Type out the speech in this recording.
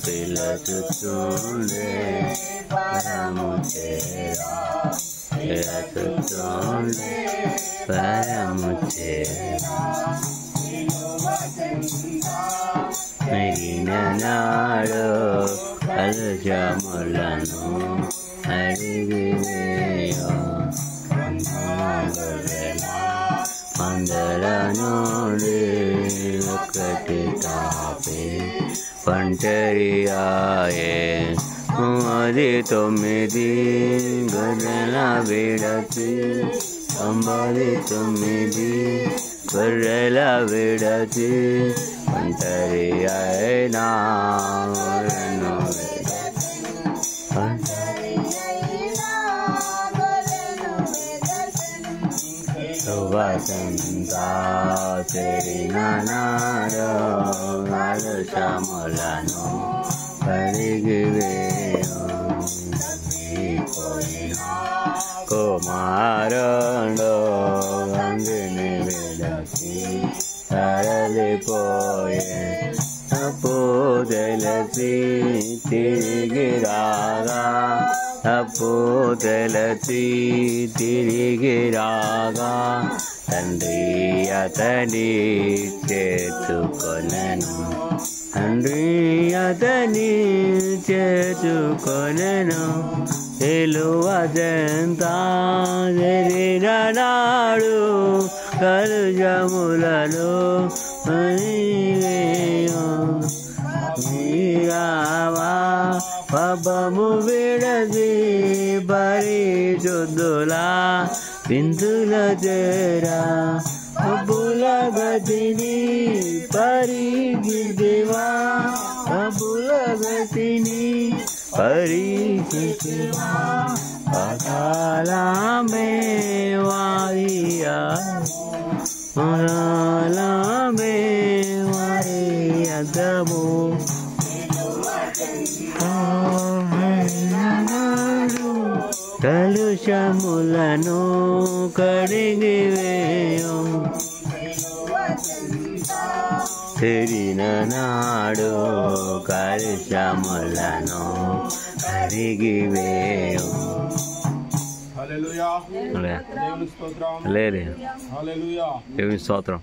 పిలచుతుండే పరము చేరా పిలచుతుండే పరము చేరా మెరిన నాడు కలుషములను అడిగివేయో అందర నుండి ఒకటి తాపి పంటరియాయే అది 9 గొర్రెల విడచి 9 గొర్రెల విడచి పంటరియాయనా వసంతా చెరిన నాడు కలుషములను కడిగివేయు కుమారుడు అందుని విడచి తరలిపోయే తప్పు తెలిసి తిరిగి రాగా తప్పు తెలిసి తిరిగి రాగా తండ్రి అతని చేర్చుకొనెను తండ్రి అతని చేర్చుకొనెను నిలువజంతా జరిగిన నాడు కలుషములను పాపము విడది పరిశుద్ధులా విందుల చేరా అబ్బుల గతిని పరిగిదివా అబ్బుల గతిని పరిగిదివా పకాలమే వారియా మరాలమే వారియదము కలుషములను కడిగివేయు చెరిన నాడు కలుషములను కడిగివేయు హల్లెలూయా దేవుని స్తోత్రం హల్లెలూయా హల్లెలూయా దేవుని స్తోత్రం